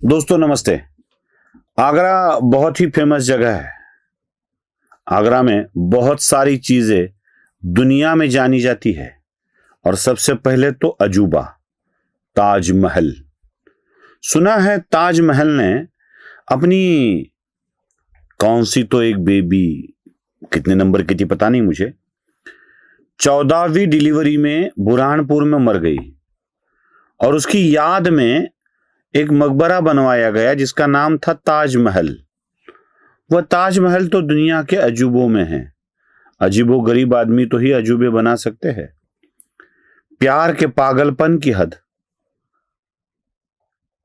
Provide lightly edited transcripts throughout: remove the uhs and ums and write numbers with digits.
दोस्तों नमस्ते। आगरा बहुत ही फेमस जगह है। आगरा में बहुत सारी चीजें दुनिया में जानी जाती है और सबसे पहले तो अजूबा ताजमहल। सुना है ताजमहल ने अपनी कौन सी तो एक बेबी, कितने नंबर की थी पता नहीं मुझे, 14वीं डिलीवरी में बुरहानपुर में मर गई और उसकी याद में एक मकबरा बनवाया गया जिसका नाम था ताजमहल। वह ताजमहल तो दुनिया के अजूबों में है। अजीबो गरीब आदमी तो ही अजूबे बना सकते हैं। प्यार के पागलपन की हद,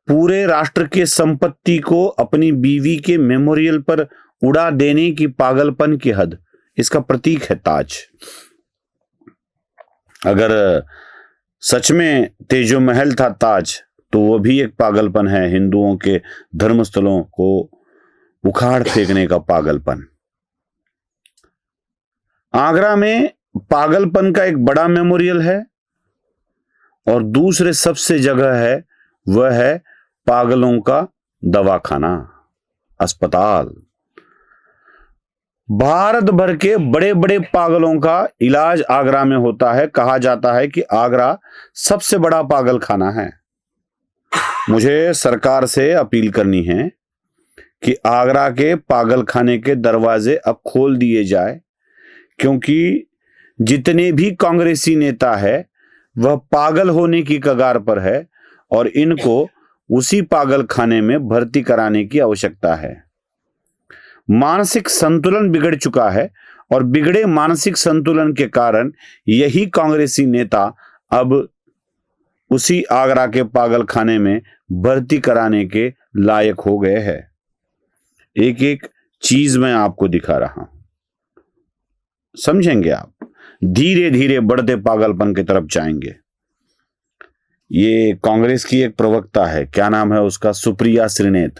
पूरे राष्ट्र के संपत्ति को अपनी बीवी के मेमोरियल पर उड़ा देने की पागलपन की हद, इसका प्रतीक है ताज। अगर सच में तेजो महल था ताज तो वह भी एक पागलपन है, हिंदुओं के धर्मस्थलों को उखाड़ फेंकने का पागलपन। आगरा में पागलपन का एक बड़ा मेमोरियल है और दूसरे सबसे जगह है वह है पागलों का दवाखाना, अस्पताल। भारत भर के बड़े बड़े पागलों का इलाज आगरा में होता है। कहा जाता है कि आगरा सबसे बड़ा पागल खाना है। मुझे सरकार से अपील करनी है कि आगरा के पागल खाने के दरवाजे अब खोल दिए जाए, क्योंकि जितने भी कांग्रेसी नेता है वह पागल होने की कगार पर है और इनको उसी पागल खाने में भर्ती कराने की आवश्यकता है। मानसिक संतुलन बिगड़ चुका है और बिगड़े मानसिक संतुलन के कारण यही कांग्रेसी नेता अब उसी आगरा के पागल खाने में भर्ती कराने के लायक हो गए हैं। एक एक चीज मैं आपको दिखा रहा हूं, समझेंगे आप, धीरे धीरे बढ़ते पागलपन की तरफ जाएंगे। ये कांग्रेस की एक प्रवक्ता है, क्या नाम है उसका, सुप्रिया श्रीनेत।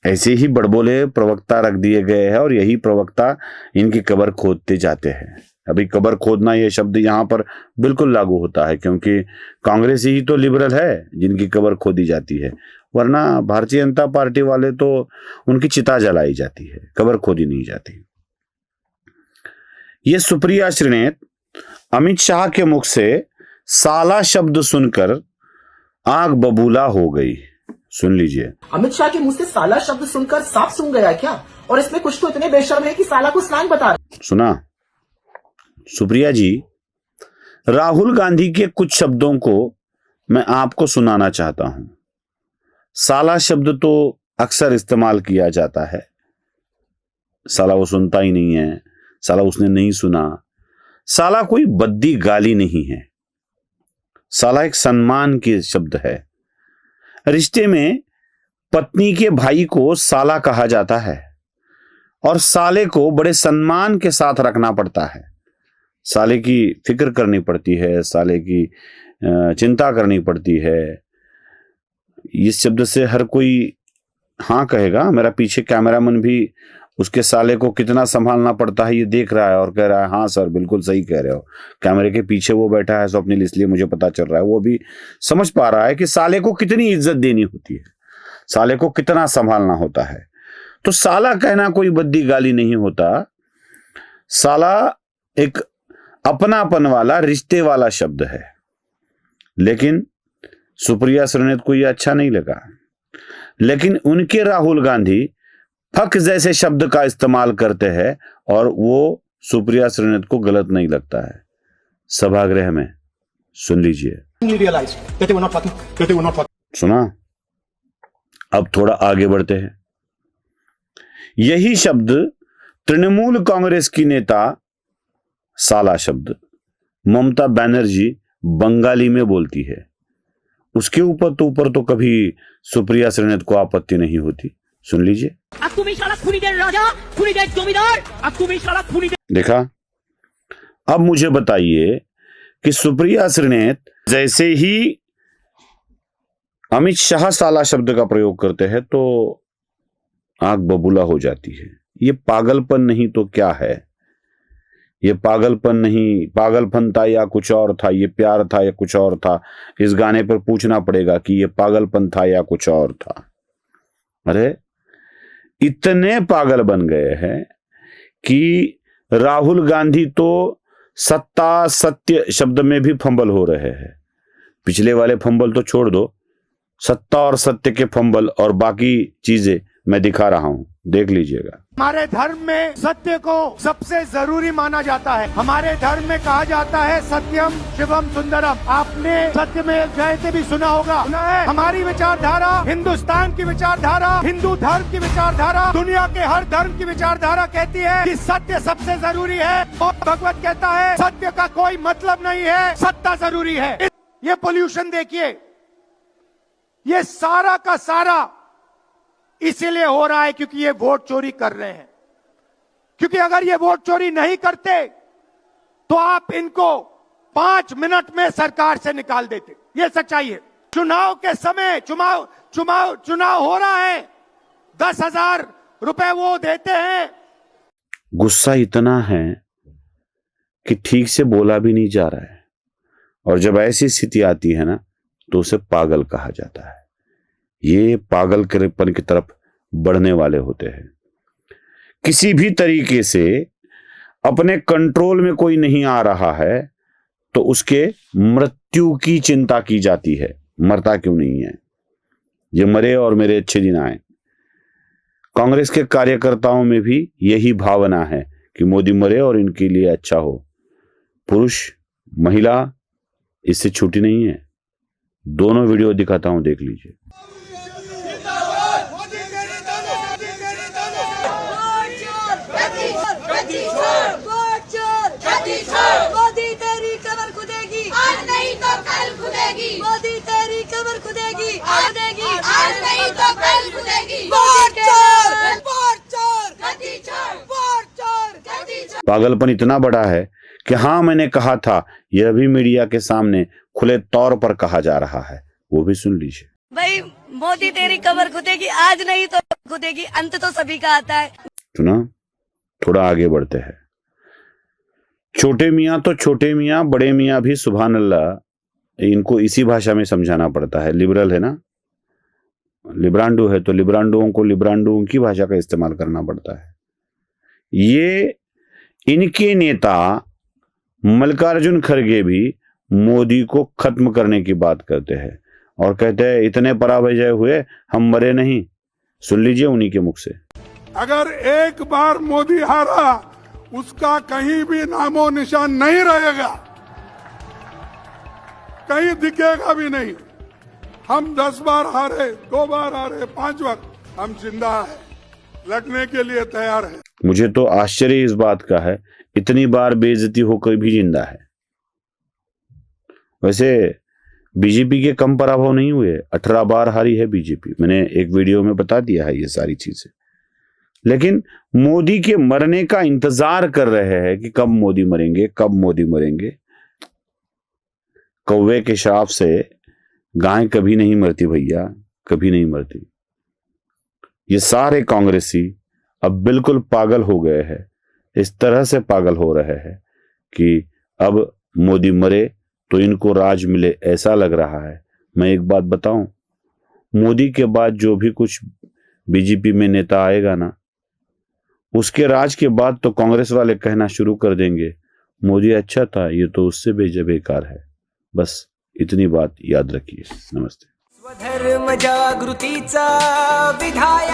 ऐसे ही बड़बोले प्रवक्ता रख दिए गए हैं और यही प्रवक्ता इनकी कब्र खोदते जाते हैं। अभी कब्र खोदना ये शब्द यहां पर बिल्कुल लागू होता है, क्योंकि कांग्रेस ही तो लिबरल है जिनकी कब्र खोदी जाती है, वरना भारतीय जनता पार्टी वाले तो उनकी चिता जलाई जाती है, कब्र खोदी नहीं जाती। ये सुप्रिया श्रीनेत अमित शाह के मुख से साला शब्द सुनकर आंख बबूला हो गई। सुन लीजिए। अमित शाह के मुंह से साला शब्द सुनकर सांप सूंघ गया क्या? और इसमें कुछ तो इतने बेशर्म है कि साला को स्लैंग बता रहे। सुना सुप्रिया जी, राहुल गांधी के कुछ शब्दों को मैं आपको सुनाना चाहता हूं। साला शब्द तो अक्सर इस्तेमाल किया जाता है। साला वो सुनता ही नहीं है, साला उसने नहीं सुना। साला कोई बद्दी गाली नहीं है, साला एक सम्मान की शब्द है। रिश्ते में पत्नी के भाई को साला कहा जाता है और साले को बड़े सम्मान के साथ रखना पड़ता है। साले की फिक्र करनी पड़ती है, साले की चिंता करनी पड़ती है। इस शब्द से हर कोई हाँ कहेगा। मेरा पीछे कैमरामैन भी उसके साले को कितना संभालना पड़ता है ये देख रहा है और कह रहा है हाँ सर बिल्कुल सही कह रहे हो। कैमरे के पीछे वो बैठा है स्वप्निल, इसलिए मुझे पता चल रहा है। वो भी समझ पा रहा है कि साले को कितनी इज्जत देनी होती है, साले को कितना संभालना होता है। तो साला कहना कोई बद्दी गाली नहीं होता। साला एक अपनापन वाला, रिश्ते वाला शब्द है। लेकिन सुप्रिया श्रीनेत को यह अच्छा नहीं लगा, लेकिन उनके राहुल गांधी फक जैसे शब्द का इस्तेमाल करते हैं और वो सुप्रिया श्रीनेत को गलत नहीं लगता है। सभागृह में सुन लीजिए। सुना? अब थोड़ा आगे बढ़ते हैं। यही शब्द तृणमूल कांग्रेस की नेता, साला शब्द, ममता बनर्जी बंगाली में बोलती है। उसके ऊपर तो कभी सुप्रिया श्रीनेत को आपत्ति नहीं होती। सुन लीजिए। देखा? अब मुझे बताइए कि सुप्रिया श्रीनेत जैसे ही अमित शाह साला शब्द का प्रयोग करते हैं तो आंख बबूला हो जाती है। ये पागलपन नहीं तो क्या है? ये पागलपन नहीं, पागलपन था या कुछ और था, ये प्यार था या कुछ और था। इस गाने पर पूछना पड़ेगा कि ये पागलपन था या कुछ और था। अरे इतने पागल बन गए हैं कि राहुल गांधी तो सत्ता सत्य शब्द में भी फंबल हो रहे हैं। पिछले वाले फंबल तो छोड़ दो, सत्ता और सत्य के फंबल और बाकी चीजें मैं दिखा रहा हूं, देख लीजिएगा। हमारे धर्म में सत्य को सबसे जरूरी माना जाता है। हमारे धर्म में कहा जाता है सत्यम शिवम सुंदरम। आपने सत्यमेव जयते भी सुना होगा, सुना है? हमारी विचारधारा, हिंदुस्तान की विचारधारा, हिंदू धर्म की विचारधारा, दुनिया के हर धर्म की विचारधारा कहती है कि सत्य सबसे जरूरी है। और भगवत कहता है सत्य का कोई मतलब नहीं है, सत्ता जरूरी है। ये पोल्यूशन देखिए, ये सारा का सारा इसीलिए हो रहा है क्योंकि ये वोट चोरी कर रहे हैं। क्योंकि अगर ये वोट चोरी नहीं करते तो आप इनको 5 मिनट में सरकार से निकाल देते। ये सच्चाई है। चुनाव के समय चुनाव हो रहा है, 10,000 रुपए वो देते हैं। गुस्सा इतना है कि ठीक से बोला भी नहीं जा रहा है, और जब ऐसी स्थिति आती है ना तो उसे पागल कहा जाता है। ये पागल करेपन की तरफ बढ़ने वाले होते हैं। किसी भी तरीके से अपने कंट्रोल में कोई नहीं आ रहा है तो उसके मृत्यु की चिंता की जाती है। मरता क्यों नहीं है, ये मरे और मेरे अच्छे दिन आए। कांग्रेस के कार्यकर्ताओं में भी यही भावना है कि मोदी मरे और इनके लिए अच्छा हो। पुरुष महिला इससे छूटी नहीं है। दोनों वीडियो दिखाता हूं, देख लीजिए। मोदी तेरी कमर खुदेगी, आज नहीं तो कल खुदेगी। मोदी तेरी कमर खुदेगी, आज नहीं तो कल खुदेगी। पागलपन इतना बड़ा है कि हाँ, मैंने कहा था, यह भी मीडिया के सामने खुले तौर पर कहा जा रहा है। वो भी सुन लीजिए। भाई मोदी तेरी कमर खुदेगी, आज नहीं तो खुदेगी, अंत तो सभी का आता है। सुना? थोड़ा आगे बढ़ते हैं। छोटे मियाँ तो छोटे मियाँ, बड़े मियाँ भी सुभान अल्लाह, इनको इसी भाषा में समझाना पड़ता है। लिबरल है ना, लिब्रांडो है तो लिब्रांडुओं को लिब्रांडुओं की भाषा का इस्तेमाल करना पड़ता है। ये इनके नेता मल्लिकार्जुन खड़गे भी मोदी को खत्म करने की बात करते हैं और कहते हैं इतने पराजय हुए, हम मरे नहीं। सुन लीजिए उन्हीं के मुख से। अगर एक बार मोदी हारा, उसका कहीं भी नामो निशान नहीं रहेगा, कहीं दिखेगा भी नहीं। हम 10 बार हारे, 2 बार हारे, 5 बार, हम जिंदा है, लड़ने के लिए तैयार है। मुझे तो आश्चर्य इस बात का है, इतनी बार बेइज्जती होकर भी जिंदा है। वैसे बीजेपी के कम पराभव नहीं हुए, 18 बार हारी है बीजेपी। मैंने एक वीडियो में बता दिया है ये सारी चीजें। लेकिन मोदी के मरने का इंतजार कर रहे हैं कि कब मोदी मरेंगे, कब मोदी मरेंगे। कौवे के श्राप से गाय कभी नहीं मरती भैया, कभी नहीं मरती। ये सारे कांग्रेसी अब बिल्कुल पागल हो गए हैं। इस तरह से पागल हो रहे हैं कि अब मोदी मरे तो इनको राज मिले, ऐसा लग रहा है। मैं एक बात बताऊं, मोदी के बाद जो भी कुछ बीजेपी में नेता आएगा ना, उसके राज के बाद तो कांग्रेस वाले कहना शुरू कर देंगे मोदी अच्छा था, ये तो उससे बेकार है। बस इतनी बात याद रखिए। नमस्ते। स्वधर्म जागृतीचा विधायक